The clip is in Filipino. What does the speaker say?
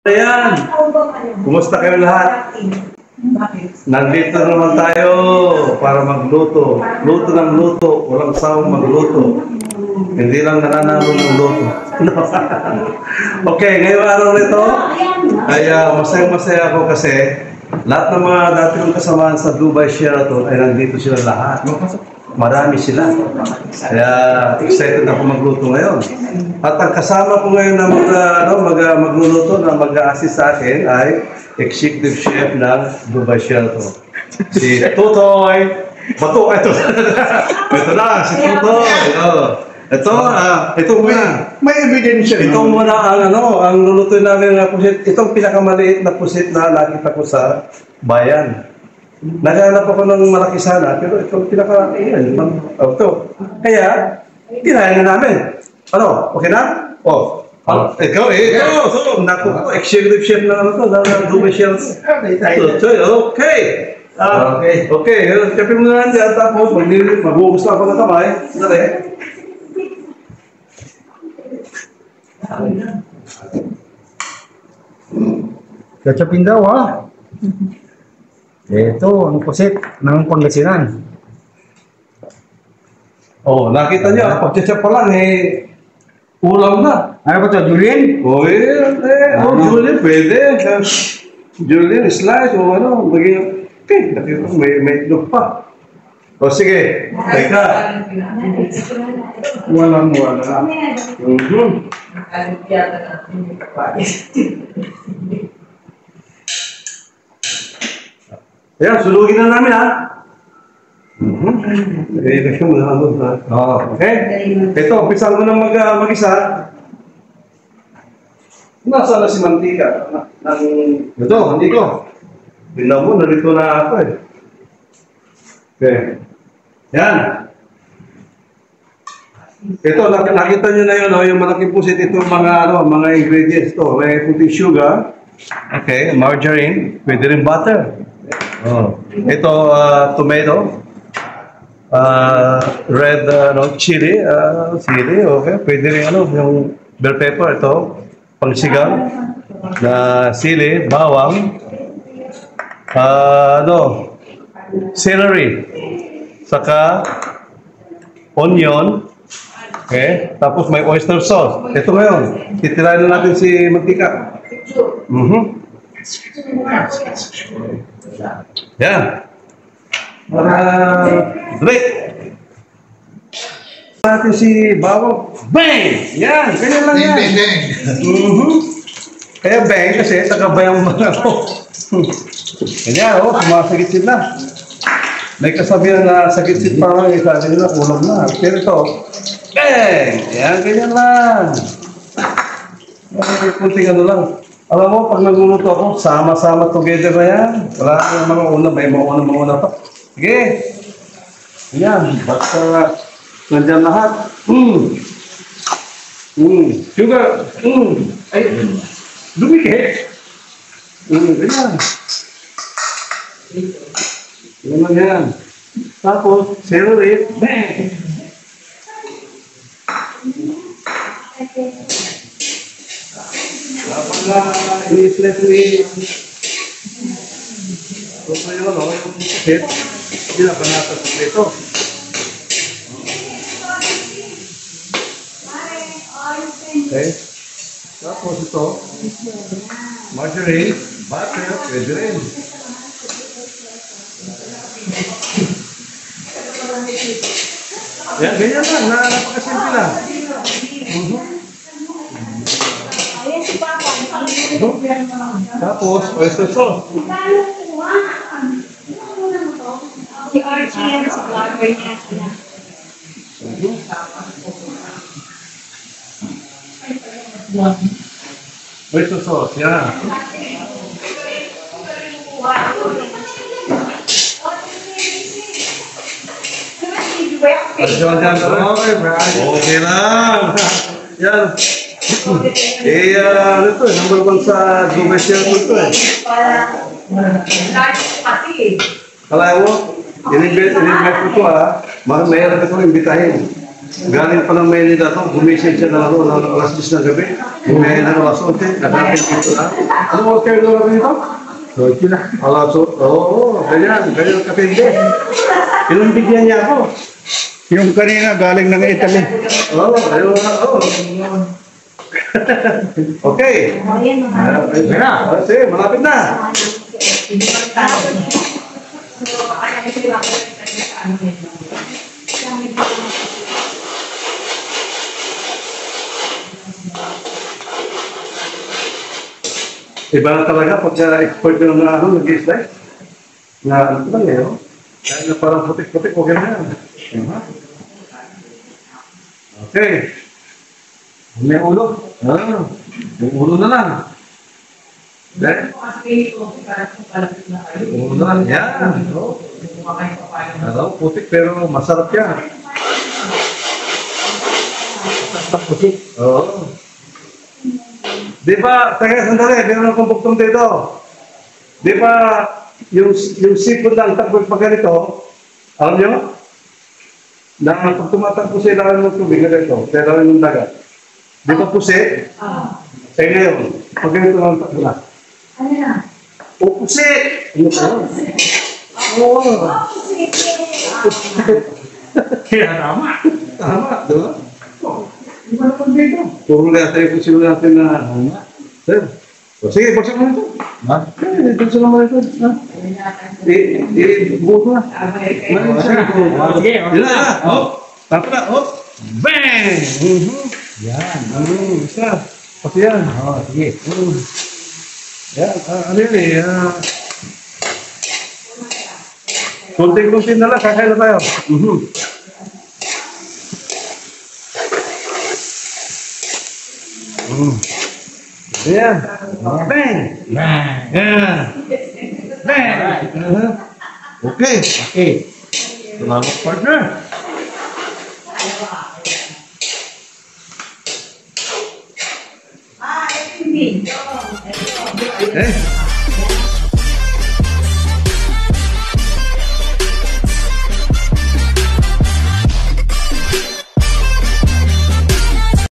Ayan, kumusta kayo lahat? Nandito naman tayo para magluto. Luto ng luto, walang sawang magluto. Hindi lang nananalo ng luto. Okay, ngayong araw nito ay masaya-masaya ako kasi lahat ng mga dati kong kasamahan sa Dubai Sheraton ay nandito sila lahat. Marami sila. Kaya excited ako magluto ngayon. At ang kasama ko ngayon na magluluto na mag-a-assist sa akin ay Executive Chef ng Dubai Sheraton. Si Tutoy. Bato, ito. Ito na, si Tutoy. Ito muna. May evidence siya. Ito muna ang lulutuin namin na pusit. Itong pinakamaliit na pusit na nakita ko sa bayan. Naghanap ako ng malaki sana, pero itong pinaka-iyan. Ito. Kaya, tinahin na namin. Ano? Okay na? Ikaw. Naku, executive chef na na Dubai Sheraton. Okay. Okay. Chefin mo na lang dyan, tapos magbubukas na ako ng kamay. Dali. Kachapin daw, ha? Ito, ang pusit ng Pangasinan. Nakita niyo, pagtsatsa pa lang, ulam na. Ano ba ito, Julian? Julian, pwede. Julian, slice, maging, nakita may itlog pa. Sige, teka. Walang. Ayan, sulugin na namin, ha? Okay? Ito, umpisan mo na mag-isa. Nasaan na si Mantika? Ito, nandito. Tingnan mo, narito na ako Okay. Yan. Ito, nakita nyo na yun, yung malaking pusit, itong mga ingredients to. May puting sugar. Okay, margarine. Pwede rin butter. Ito, tomato. Red chili. Okay. Pwede rin yung bell pepper. Ito, pangsigang. Na sili, bawang. Celery. Saka, onion. Okay. Tapos may oyster sauce. Ito ngayon. Titirahin na natin si Mantika. Yan. Break. Natin si Bawang. Bang! Yan. Ganyan lang yan. Kaya bang kasi tagabayang mga Ganyan, sumasagit sila. May kasabihan na sagit-sit pa lang, sabi nila, ulam na. Pero ito, bang! Yan, ganyan lang. Kunting lang. Alam mo, pag nagluluto ako, sama-sama together na yan. Wala kang mga una, may mga una pa. Sige. Ayan, basta nandyan lahat. Sugar. Ay, dumikit. Ayan. Ayan lang yan. Tapos, celery. Bang! Kapag i-slap mo yung pusit, hindi na panata sa plito. Okay. Tapos ito, margarine, butter, pwede rin. Yan, ganyan lang, napakasimple lang. Tapos, oyster sauce. Si Archie yan, si vlogger niya sila. Oyster sauce, yan. Okay lang. Yan. Ito number 1 sa Dubai Sheraton to Kala mo, in-invite ko ito mayroon ko imbitahin. Galing pa ng Maynila to, gumising siya na ano, ng alas 10 ng gabi. May na alas 11, nagkapit dito na. Ano mo kayo doon dito? So, ito na. Alas 8, oo, ganyan ang kapindi. Pinumbigyan niya ako. Yung kanina galing ng Italy. Oo, ayun na, oo. Okay. Ayan, mga. Sige, malapit na. Iba na talaga pag siya expert yung nag-slice. Na ano ba ngayon? Dahil na parang putik-putik, okay na yan. Okay. May ulo. Yung ulo na lang. Dahil, ulo na lang. Yan. Ano, putik pero masarap yan. Tapusit. Oo. Di ba, taga sandali, meron akong buktong dito. Di ba, yung sipon lang takbo pag ganito, alam nyo? Na pag tumatakbo sa ilalim ng tubig, ganito, sa ilalim ng dagat. Di ba pusi? Eh ngayon, pag ganito lang takbo na. Ano na? O pusi! Ano pa yun? Oo. Kaya tama. Tama, di ba? Di ba naman dito? Puro natin kung sino natin na, sir. O sige, buksan mo ito. Ha? Eh, buksan naman ito. Buto na. Sige. Yun na. Oh, tapos na. Oh, bang! Yan. Isa. Pati yan. Sige. Yan, ano yun eh. Kunting-kunting na lang, kakain na tayo. Ayan. Bang! Ayan. Bang! Okay. Okay. Salamat, partner. Eh,